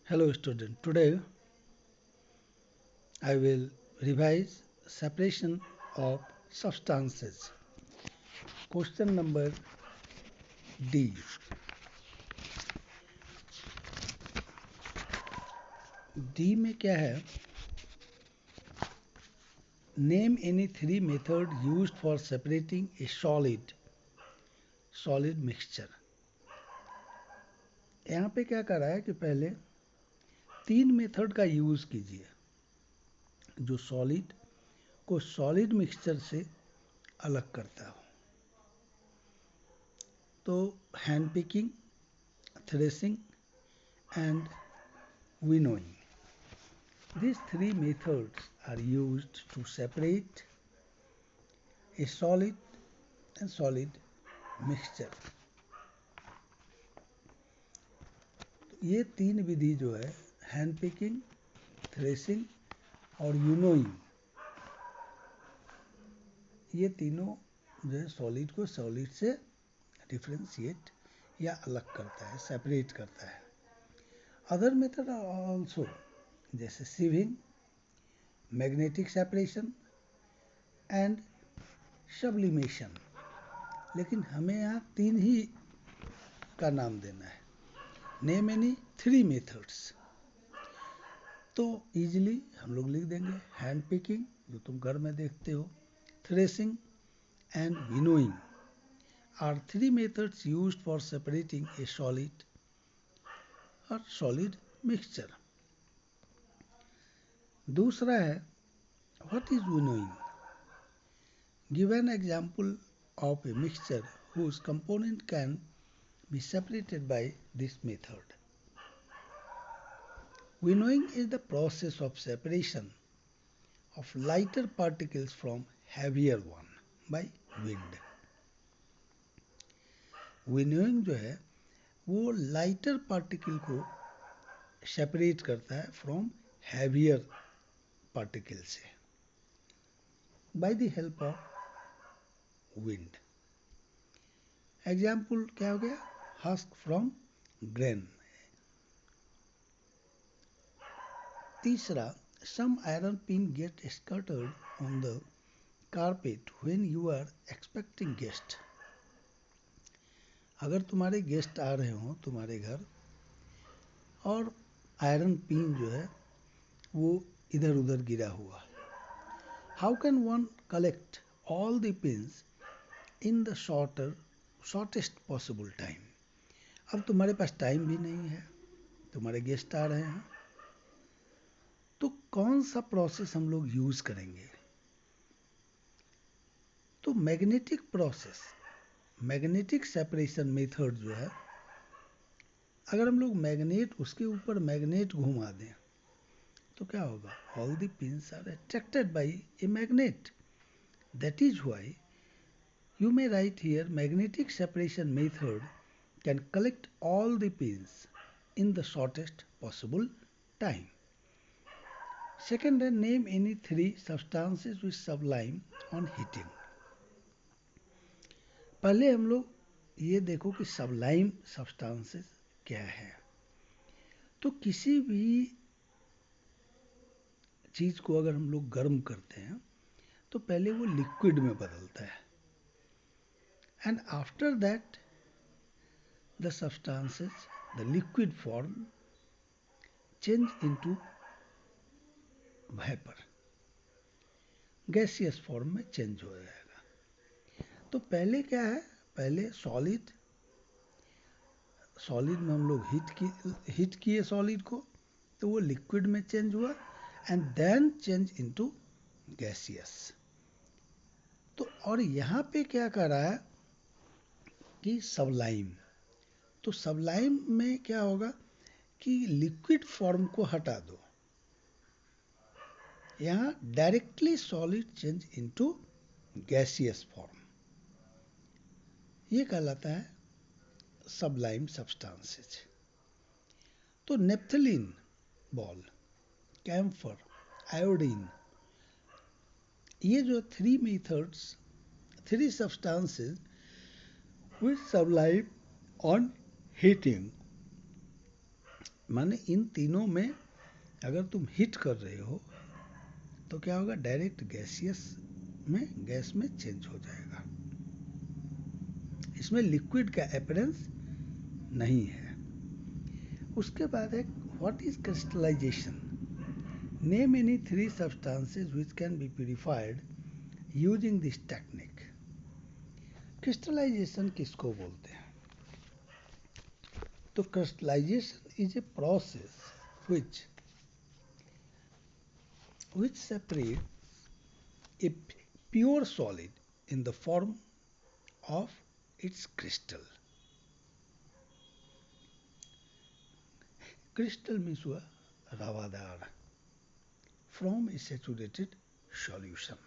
Hello student, today I will revise separation of substances. Question number D. D में क्या है? Name any three methods used for separating a solid mixture. यहाँ पे क्या कर रहा है कि पहले तीन मेथड का यूज कीजिए जो सॉलिड को सॉलिड मिक्सचर से अलग करता हो. तो hand picking, threshing and winnowing. These three methods are used to separate a solid mixture. तो ये तीन विधि जो है हैंड पिकिंग, थ्रेसिंग और विनोइंग, ये तीनों जो है सॉलिड को सॉलिड से डिफ्रेंशिएट या अलग करता है, सेपरेट करता है. अदर मेथड आर ऑल्सो जैसे सिविंग, मैग्नेटिक सेपरेशन एंड सब्लिमेशन. लेकिन हमें यहाँ तीन ही का नाम देना है. Name any three methods. तो इजीली हम लोग लिख देंगे हैंड पिकिंग जो तुम घर में देखते हो, threshing and winnowing are three methods used for separating a solid mixture. दूसरा है what is winnowing. Give an example of a mixture whose component can be separated by this method. Winnowing is the process of separation of lighter particles from heavier one by wind. Winnowing जो है वो lighter particle को separate करता है from heavier particle से by the help of wind. Example क्या हो गया? Husk from grain. तीसरा, some iron pin get scattered on the carpet when you are expecting guest. अगर तुम्हारे गेस्ट आ रहे हो तुम्हारे घर और आयरन पिन जो है वो इधर उधर गिरा हुआ, how can one collect all the pins in the shortest possible time. अब तुम्हारे पास टाइम भी नहीं है, तुम्हारे गेस्ट आ रहे हैं, तो कौन सा प्रोसेस हम लोग यूज करेंगे? तो magnetic process, magnetic separation method जो है, अगर हम लोग मैग्नेट उसके ऊपर मैग्नेट घुमा दें तो क्या होगा? All the pins are attracted by a magnet. That is why you may write here magnetic separation method can collect all the pins in the shortest possible time. Second, name any three substances which sublime on heating. पहले हम लोग ये देखो कि sublime substances क्या है. तो किसी भी चीज को अगर हम लोग गर्म करते हैं तो पहले वो लिक्विड में बदलता है. And after that, the substances, the liquid form, change into vapor. Gaseous form में change हो जाएगा. तो पहले क्या है? पहले सॉलिड में हम लोग हीट किए सॉलिड को, तो वो लिक्विड में चेंज हुआ and then change into gaseous. तो और यहाँ पे क्या कर रहा है कि सबलाइम. तो सबलाइम में क्या होगा कि लिक्विड फॉर्म को हटा दो, यहाँ directly solid change into gaseous form. ये कहलाता है सबलाइम सब्सटेंसेस. तो नेप्थलीन बॉल, कैम्फर, आयोडीन, ये जो three substances which sublime on heating. माने इन तीनों में अगर तुम हीट कर रहे हो तो क्या होगा, डायरेक्ट गैसियस में गैस में चेंज हो जाएगा। इसमें लिक्विड का अपीयरेंस नहीं है। उसके बाद है what is crystallisation. Name any 3 substances which can be purified using this technique. Crystallisation किसको बोलते हैं? तो crystallisation is a process which separates a pure solid in the form of its crystal. Crystal means ravadar from a saturated solution.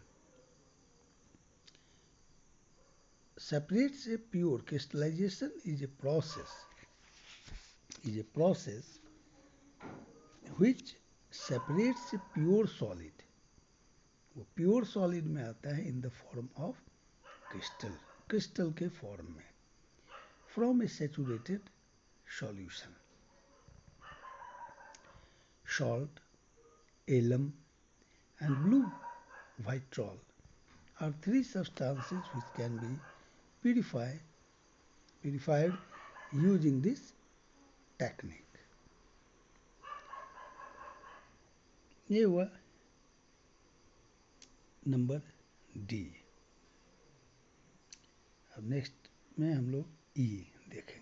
Separates a pure. Crystallization is a process which separates a pure solid. वो pure solid में आता है in the form of crystal, crystal के form में, from A saturated solution. Salt, alum and blue vitriol are 3 substances which can be purified using this technique. ये हुआ number D. अब next में हम लोग ई देखेंगे.